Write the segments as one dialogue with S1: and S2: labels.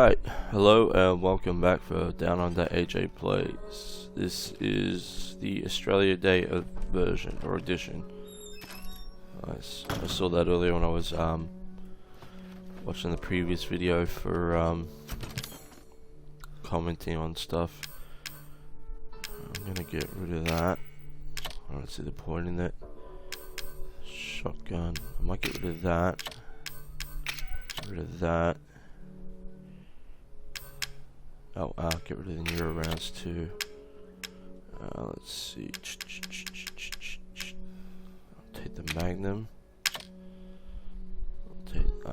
S1: Alright, hello and welcome back for Down Under AJ Plays. This is the Australia Day version, or edition. I saw that earlier when I was watching the previous video for commenting on stuff. I'm gonna get rid of that. I don't see the point in it. Shotgun, I might get rid of that. Get rid of that. Oh, get rid of the newer rounds too. Let's see. I'll take the Magnum. I'll take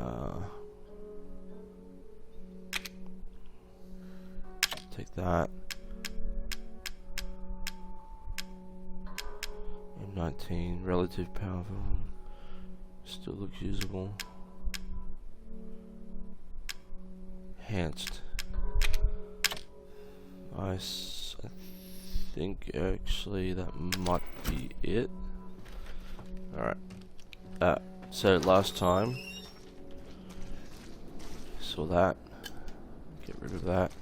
S1: that. M19, relative powerful. Still looks usable. Enhanced. Nice. I think actually that might be it. Alright. So last time saw that. Get rid of that.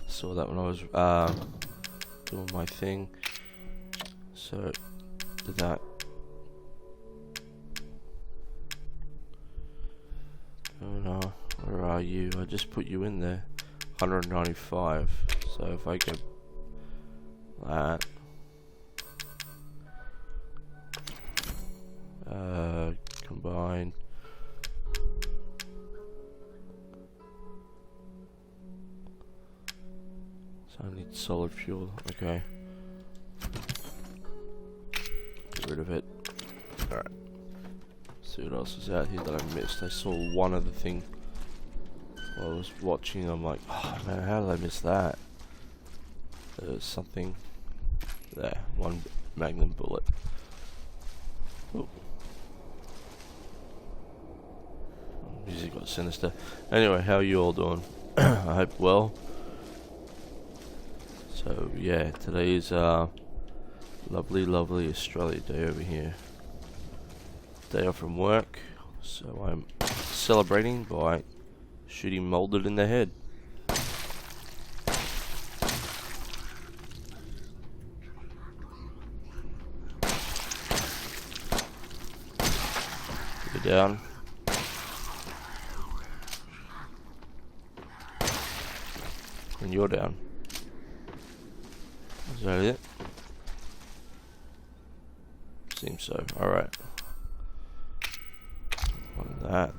S1: Saw that when I was doing my thing. So did that. Oh no. Where are you? I just put you in there. 195. So if I go that, combine. So I need solid fuel. Okay. Get rid of it. Alright. See what else is out here that I missed. I saw one other thing. While I was watching, I'm like, oh man, how did I miss that? There's something there. One Magnum bullet. Ooh. Music got sinister. Anyway, how are you all doing? I hope well. So yeah, today is lovely Australia Day over here. Day off from work, so I'm celebrating by shooting molded in the head. You're down. And you're down. Is that it? Seems so. Alright. On that.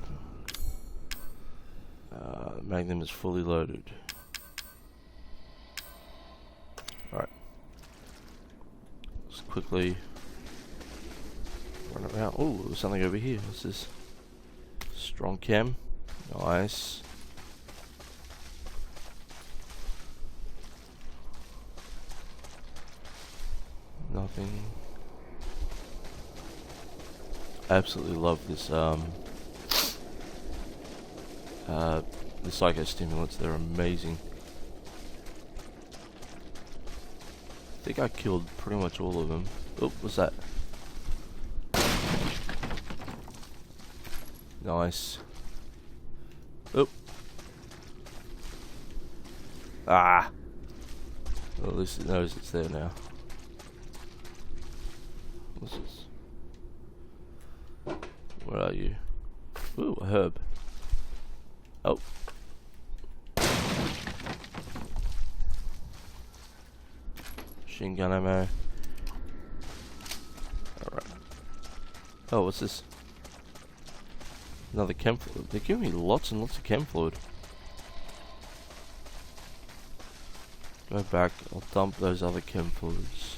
S1: Magnum is fully loaded. Alright. Just quickly run around. Oh, there's something over here. What's this? Strong chem. Nice. Nothing. I absolutely love this the psychostimulants, they're amazing. I think I killed pretty much all of them. Oh, what's that? Nice. Oh. Ah! Well, at least it knows it's there now. What's this? Where are you? Ooh, a herb. Oh. Machine gun ammo. Alright. Oh, what's this? Another chem fluid. They're giving me lots and lots of chem fluid. Go back, I'll dump those other chem fluids.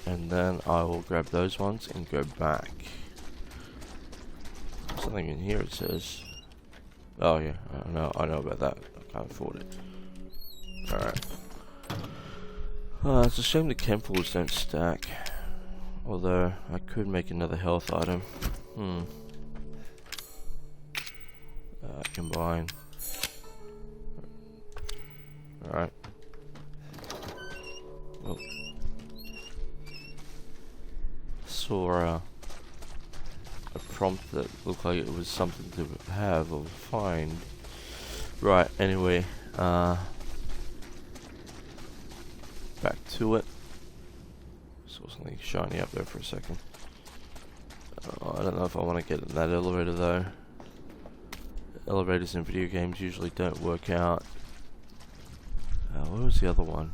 S1: And then I will grab those ones and go back. Something in here it says. Oh yeah, I know about that. I can't afford it. Alright. It's a shame the chem fluids don't stack. Although, I could make another health item. Combine. Alright. Well. Saw a prompt that looked like it was something to have or find. Right, anyway, back to it. Saw something shiny up there for a second. I don't know if I want to get in that elevator though. Elevators in video games usually don't work out. Where was the other one?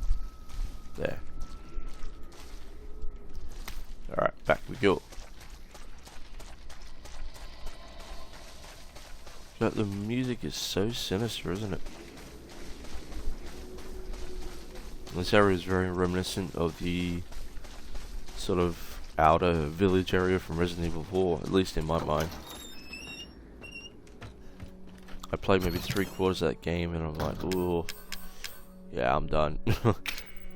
S1: There. Alright, back we go. But the music is so sinister, isn't it? This area is very reminiscent of the sort of outer village area from Resident Evil 4, at least in my mind. I played maybe 3/4 of that game and I'm like, ooh, yeah, I'm done.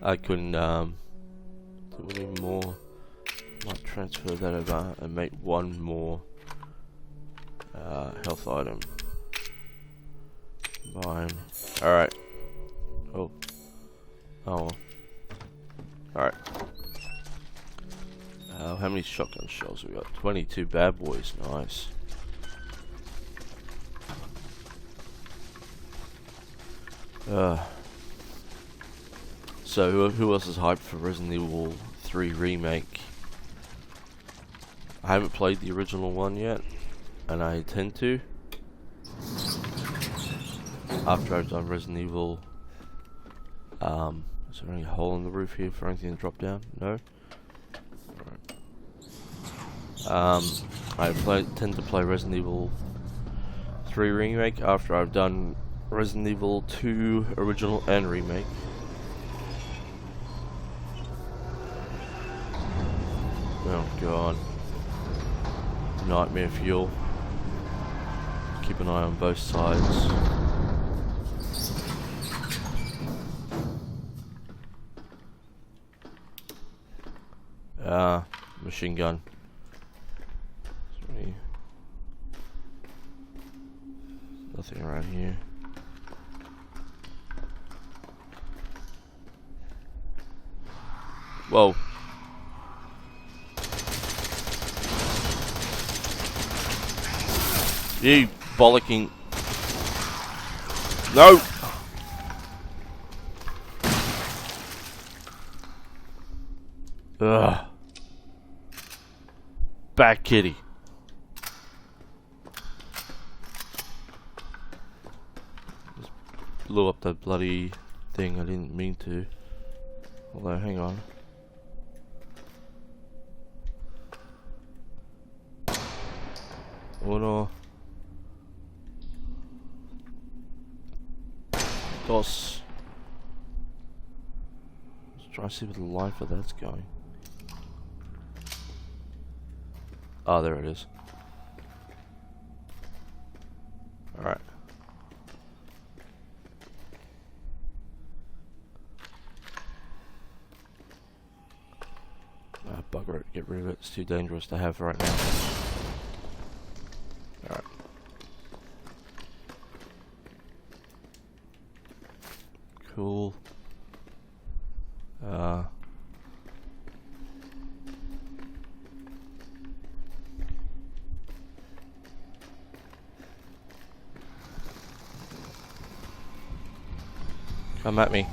S1: I couldn't do any more. Might transfer that over and make one more health item. Combine. Alright. Oh. Oh. Alright. How many shotgun shells we got? 22 bad boys. Nice. So who else is hyped for Resident Evil 3 Remake? I haven't played the original one yet, and I intend to. After I've done Resident Evil, is there any hole in the roof here for anything to drop down? No? Alright. I tend to play Resident Evil 3 Remake after I've done Resident Evil 2 Original and Remake. Oh god. Nightmare fuel. Keep an eye on both sides. Machine gun. Sorry. Nothing around here. Whoa. You bollocking. No! Ugh. Bad kitty. Just blew up that bloody thing. I didn't mean to. Although, hang on. Oh no. Dos. Let's try to see where the line for that's going. Oh, there it is. Alright. Bugger it, get rid of it. It's too dangerous to have right now. Alright. Cool. Come at me.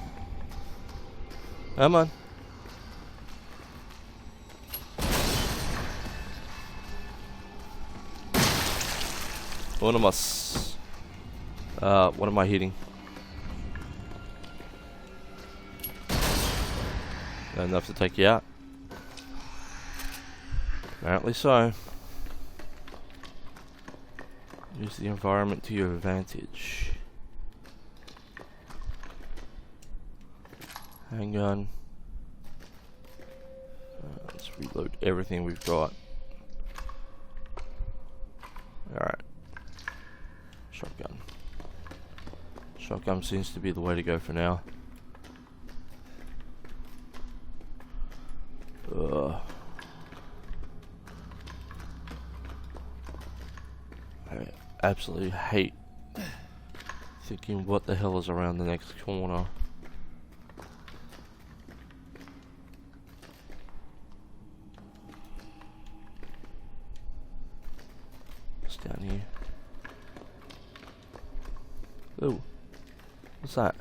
S1: Come on. What am I hitting? Not enough to take you out. Apparently so. Use the environment to your advantage. Hang on. Let's reload everything we've got. Alright. Shotgun. Shotgun seems to be the way to go for now. I absolutely hate thinking what the hell is around the next corner. Oh, what's that?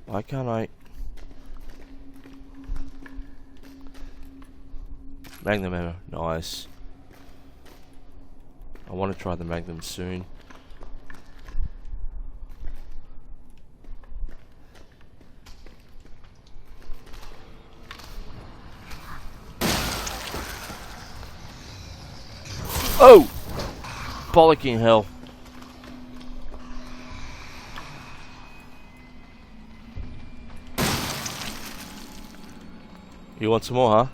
S1: Why can't I? Magnum ammo, nice. I want to try the Magnum soon. Oh! Bollocking hell. You want some more, huh?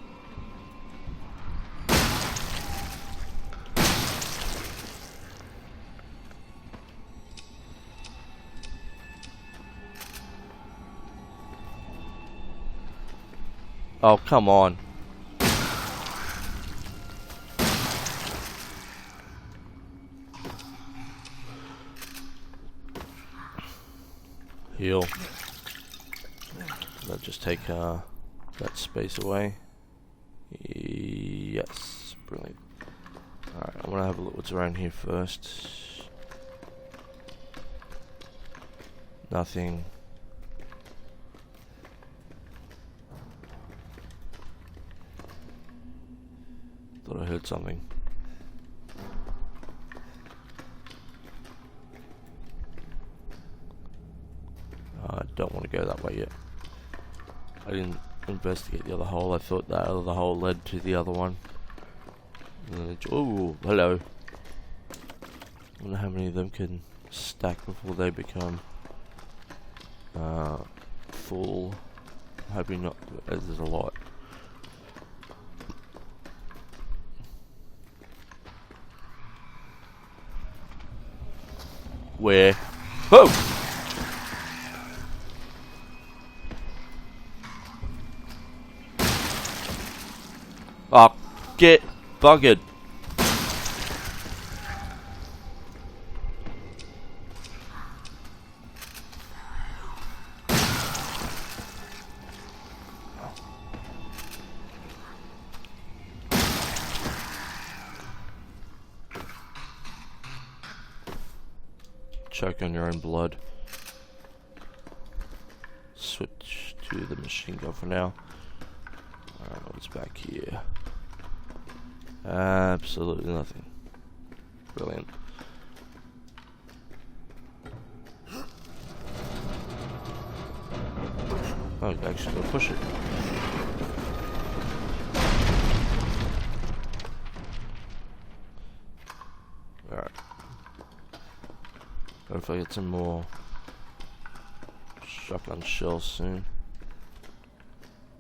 S1: Oh, come on. Heal. That'll just take that space away. Yes, brilliant. Alright, I want to have a look what's around here first. Nothing. Thought I heard something. I don't want to go that way yet. I didn't investigate the other hole. I thought that other hole led to the other one. Oh, hello. I wonder how many of them can stack before they become full. I'm hoping not, as there's a lot. Where? Whoa! Oh, get buggered. Choke on your own blood. Switch to the machine gun for now. Alright, what's back here? Absolutely nothing. Brilliant. Oh, you actually gotta push it. Alright. Hopefully I get some more shotgun shells soon.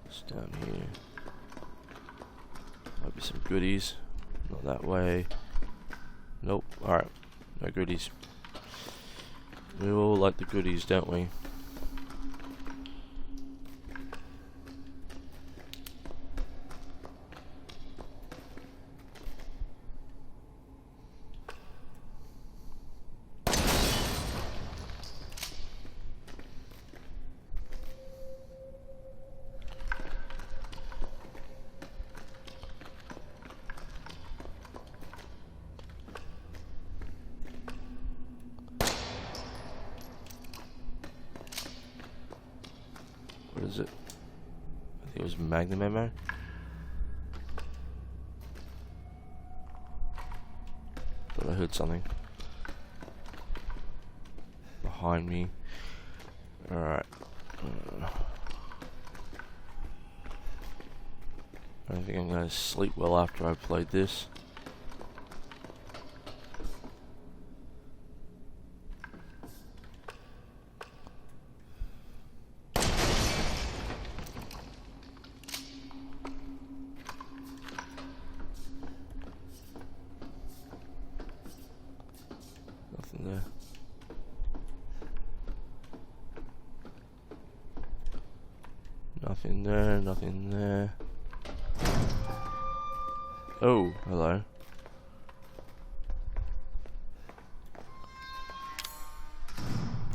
S1: It's down here. Might be some goodies. Not that way. Nope. Alright. No goodies. We all like the goodies, don't we? What is it? I think it was Magnum ammo. Thought I heard something behind me. Alright. I don't think I'm going to sleep well after I've played this. Nothing there. Nothing there, nothing there. Oh, hello.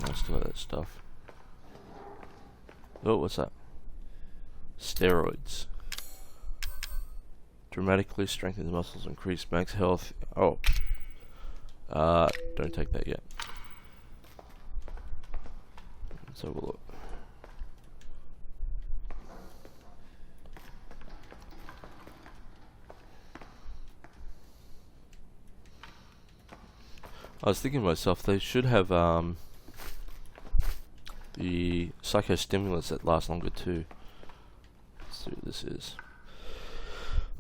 S1: I still have that stuff. Oh, what's that? Steroids. dramatically strengthens muscles, increase max health. Oh, don't take that yet. Let's have a look. I was thinking to myself, they should have the psychostimulants that last longer too. Let's see what this is.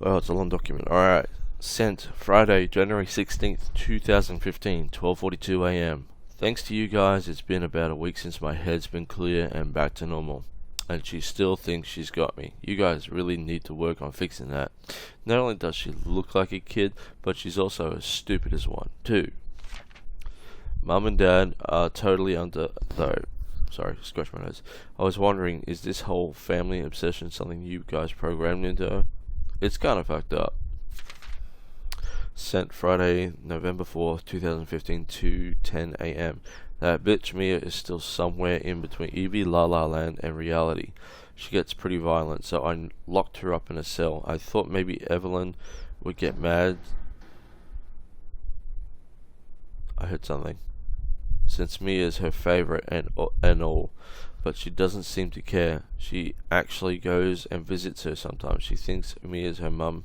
S1: Well, it's a long document. Alright. Sent Friday, January 16th, 2015, 12:42 AM. Thanks to you guys, it's been about a week since my head's been clear and back to normal. And she still thinks she's got me. You guys really need to work on fixing that. Not only does she look like a kid, but she's also as stupid as one, too. Mum and Dad are totally under, though. Sorry, scratch my nose. I was wondering, is this whole family obsession something you guys programmed into her? It's kind of fucked up. Sent Friday, November 4th, 2015, 2:10 AM. That bitch Mia is still somewhere in between Evie, La La Land, and reality. She gets pretty violent, so I locked her up in a cell. I thought maybe Evelyn would get mad. I heard something. Since Mia is her favorite and all, but she doesn't seem to care. She actually goes and visits her sometimes. She thinks Mia's her mum.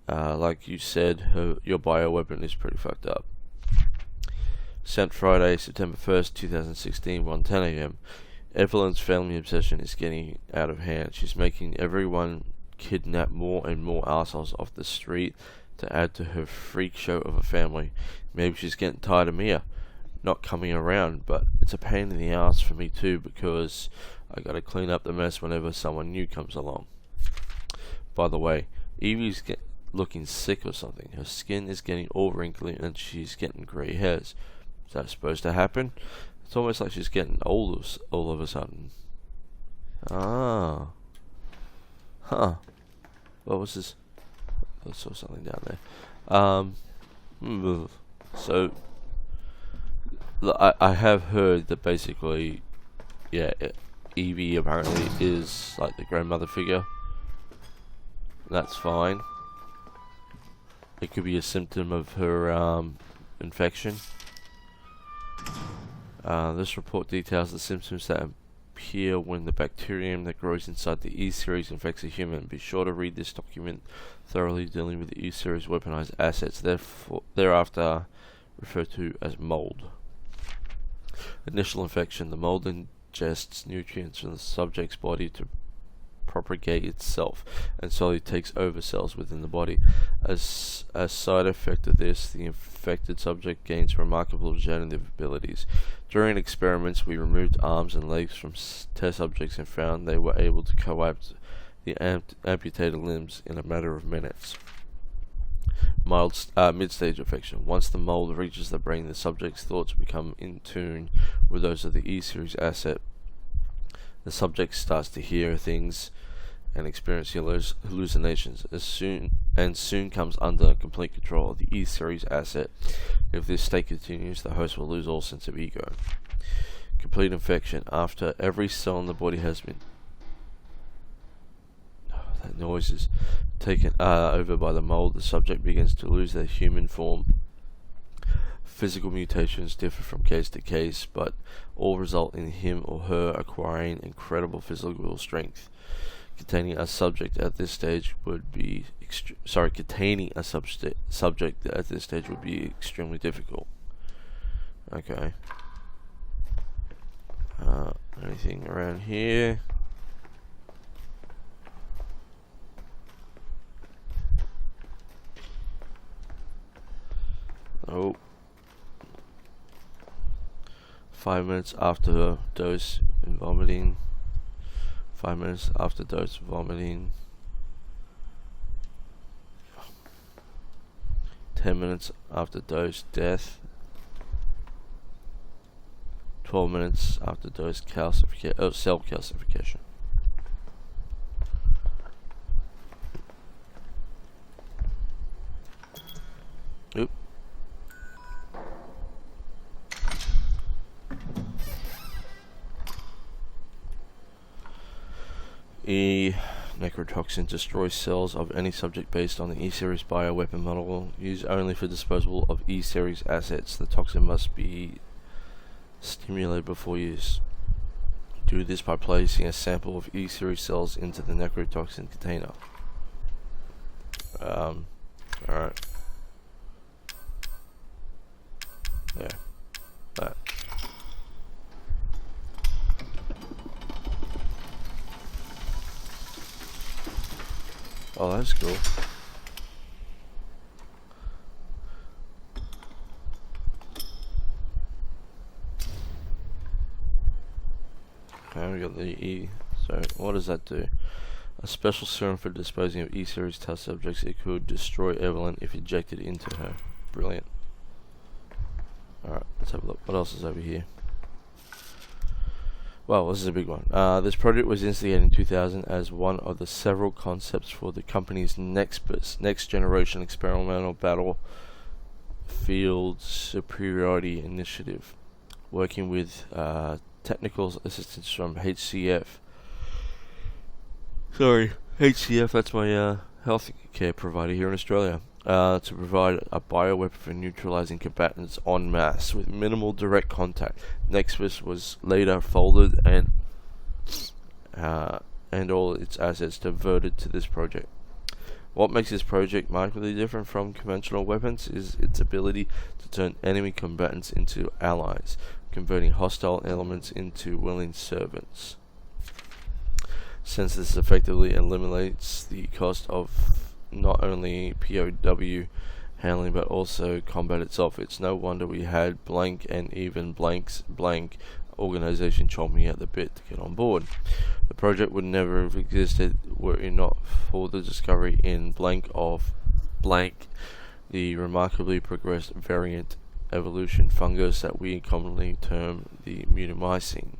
S1: Like you said, your bioweapon is pretty fucked up. Sent Friday, September 1st, 2016, 1:10 AM. Evelyn's family obsession is getting out of hand. She's making everyone kidnap more and more assholes off the street to add to her freak show of a family. Maybe she's getting tired of Mia not coming around, but it's a pain in the ass for me too, because I gotta clean up the mess whenever someone new comes along. By the way, Evie's looking sick or something. Her skin is getting all wrinkly and she's getting grey hairs. Is that supposed to happen? It's almost like she's getting old all of a sudden. Ah. Huh. What was this? I saw something down there. So I have heard that basically, yeah, Evie apparently is like the grandmother figure. That's fine. It could be a symptom of her infection. This report details the symptoms that appear when the bacterium that grows inside the E-series infects a human. Be sure to read this document thoroughly, dealing with the E-series weaponized assets, thereafter referred to as mold. Initial infection. The mold ingests nutrients from the subject's body to propagate itself and slowly takes over cells within the body. As a side effect of this, the infected subject gains remarkable generative abilities. During experiments, we removed arms and legs from test subjects and found they were able to co-opt the amputated limbs in a matter of minutes. Mild mid-stage infection. Once the mold reaches the brain, the subject's thoughts become in tune with those of the E-series asset. The subject starts to hear things and experience hallucinations soon comes under complete control of the E-series asset. If this state continues, the host will lose all sense of ego. Complete infection. After every cell in the body has been that noise is taken over by the mold, the subject begins to lose their human form. Physical mutations differ from case to case, but all result in him or her acquiring incredible physical strength. Containing a subject at this stage would be containing a subject at this stage would be extremely difficult. Okay. Anything around here? Oh. 5 minutes after dose and vomiting. 5 minutes after dose vomiting. 10 minutes after dose death. 12 minutes after dose cell calcification. Oop. Necro necrotoxin destroys cells of any subject based on the E-Series bioweapon model, used only for disposal of E-Series assets. The toxin must be stimulated before use. Do this by placing a sample of E-Series cells into the necrotoxin container. Alright. Yeah. That. Oh, that's cool. Okay, we got the E. So, what does that do? A special serum for disposing of E-Series test subjects. It could destroy Evelyn if injected into her. Brilliant. Alright, let's have a look. What else is over here? Well, this is a big one. This project was instigated in 2000 as one of the several concepts for the company's next generation experimental battlefield superiority initiative, working with technical assistance from HCF. HCF, that's my health care provider here in Australia. To provide a bioweapon for neutralizing combatants en masse with minimal direct contact. Nexus was later folded and all its assets diverted to this project. What makes this project markedly different from conventional weapons is its ability to turn enemy combatants into allies, converting hostile elements into willing servants. Since this effectively eliminates the cost of not only POW handling but also combat itself, it's no wonder we had blank and even blank's blank organization chomping at the bit to get on board. The project would never have existed were it not for the discovery in blank of blank, the remarkably progressed variant evolution fungus that we commonly term the mutamycin.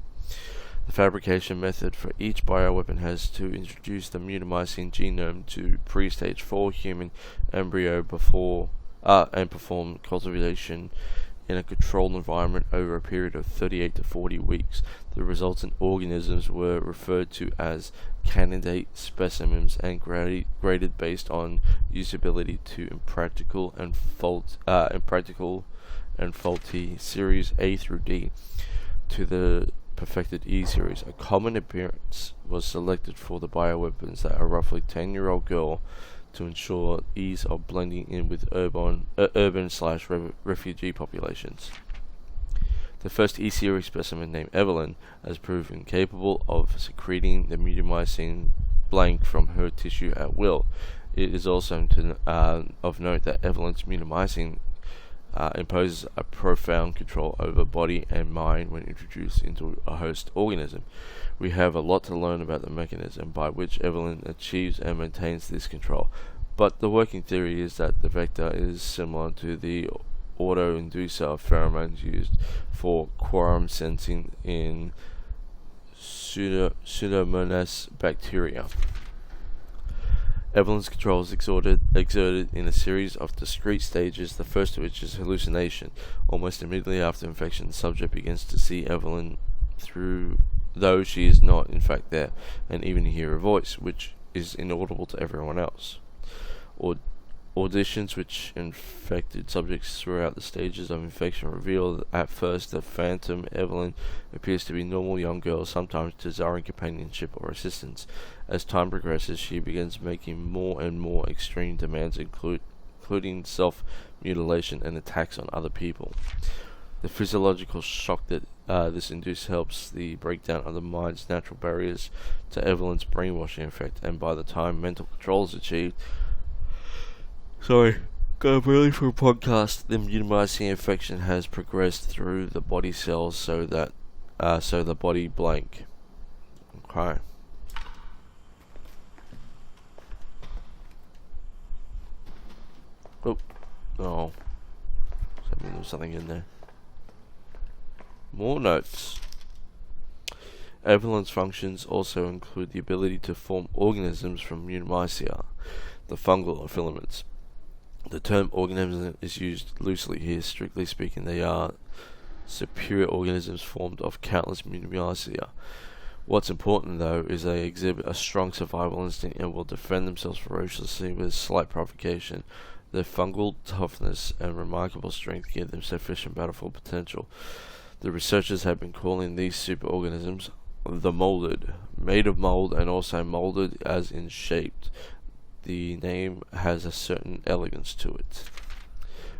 S1: The fabrication method for each bioweapon has to introduce the mutamycin genome to pre-stage 4 human embryo before and perform cultivation in a controlled environment over a period of 38 to 40 weeks. The resultant organisms were referred to as candidate specimens and graded based on usability to impractical and faulty series A through D to the perfected E-Series. A common appearance was selected for the bioweapons that are roughly 10-year-old girl to ensure ease of blending in with urban/refugee populations. The first E-Series specimen, named Evelyn, has proven capable of secreting the mutamycin blank from her tissue at will. It is also of note that Evelyn's mutamycin imposes a profound control over body and mind when introduced into a host organism. We have a lot to learn about the mechanism by which Evelyn achieves and maintains this control, but the working theory is that the vector is similar to the auto-inducer of pheromones used for quorum sensing in Pseudomonas bacteria. Evelyn's control is exerted in a series of discrete stages, the first of which is hallucination. Almost immediately after infection, the subject begins to see Evelyn though she is not in fact there, and even hear her voice, which is inaudible to everyone else. Auditions which infected subjects throughout the stages of infection reveal that at first the phantom Evelyn appears to be a normal young girl, sometimes desiring companionship or assistance. As time progresses, she begins making more and more extreme demands, including self-mutilation and attacks on other people. The physiological shock that this induces helps the breakdown of the mind's natural barriers to Evelyn's brainwashing effect, and by the time mental control is achieved, got really for a podcast, the mutamycin infection has progressed through the body cells so that the body blank. Okay. Oh, does that mean there's something in there? More notes. Evelyn's functions also include the ability to form organisms from mutamycia, the fungal filaments. The term organism is used loosely here. Strictly speaking, they are superior organisms formed of countless mutamycia, What's important though is they exhibit a strong survival instinct and will defend themselves ferociously with slight provocation. Their fungal toughness and remarkable strength give them sufficient battlefield potential. The researchers have been calling these superorganisms the molded, made of mold and also molded as in shaped. The name has a certain elegance to it.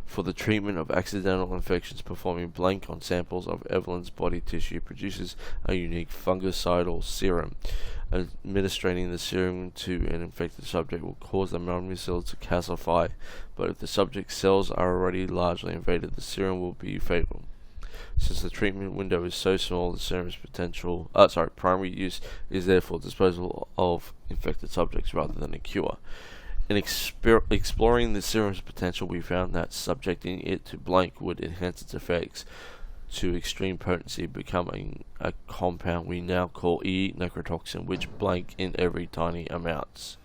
S1: For the treatment of accidental infections, performing blank on samples of Evelyn's body tissue produces a unique fungicidal serum. Administering the serum to an infected subject will cause the memory cells to calcify, but if the subject's cells are already largely invaded, the serum will be fatal. Since the treatment window is so small, the serum's primary use is therefore disposal of infected subjects rather than a cure. In exploring the serum's potential, we found that subjecting it to blank would enhance its effects to extreme potency, becoming a compound we now call necrotoxin, which blank in every tiny amounts.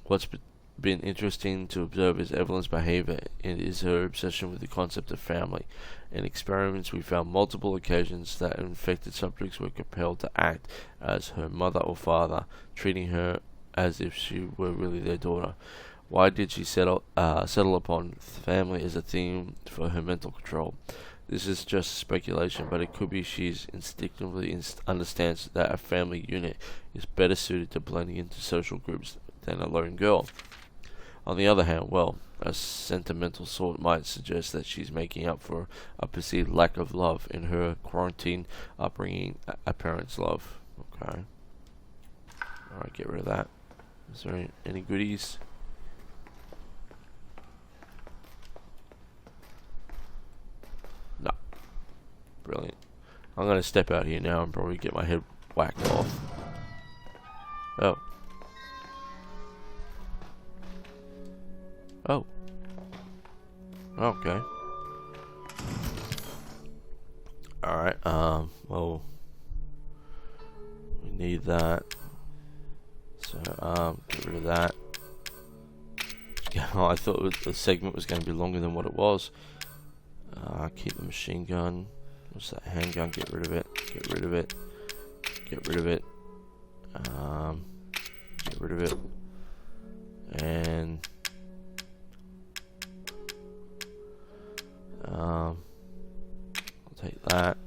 S1: What's been interesting to observe is Evelyn's behavior and is her obsession with the concept of family. In experiments, we found multiple occasions that infected subjects were compelled to act as her mother or father, treating her as if she were really their daughter. Why did she settle upon family as a theme for her mental control? This is just speculation, but it could be she instinctively understands that a family unit is better suited to blending into social groups than a lone girl. On the other hand, well, a sentimental sort might suggest that she's making up for a perceived lack of love in her quarantine upbringing, a parent's love. Okay. Alright, get rid of that. Is there any goodies? No. Brilliant. I'm going to step out here now and probably get my head whacked off. Oh. Oh. Okay. Alright, well, we need that. So, get rid of that. Yeah, I thought the segment was going to be longer than what it was. Keep the machine gun. What's that? Handgun. Get rid of it. Get rid of it. Get rid of it. Get rid of it. And I'll take that.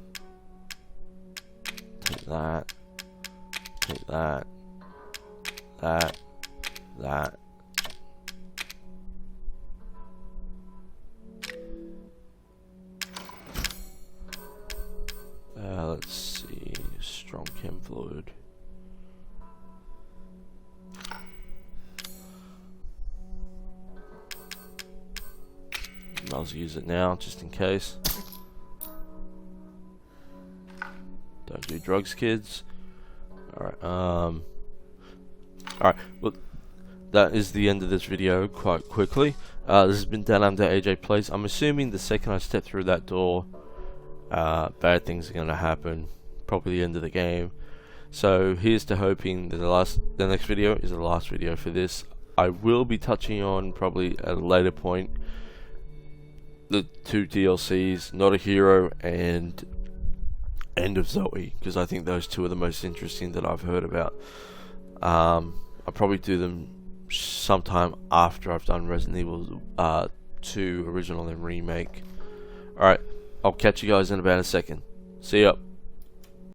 S1: Take that. Take that. That. Let's see. Strong chem fluid. I'll use it now, just in case. Don't do drugs, kids. Alright, alright, well, that is the end of this video quite quickly. This has been Down Under AJ Plays. I'm assuming the second I step through that door, bad things are going to happen. Probably the end of the game. So here's to hoping that the next video is the last video for this. I will be touching on, probably at a later point, the 2 DLCs, Not a Hero and End of Zoe, because I think those 2 are the most interesting that I've heard about. I'll probably do them sometime after I've done Resident Evil 2 original and remake. Alright, I'll catch you guys in about a second. See ya.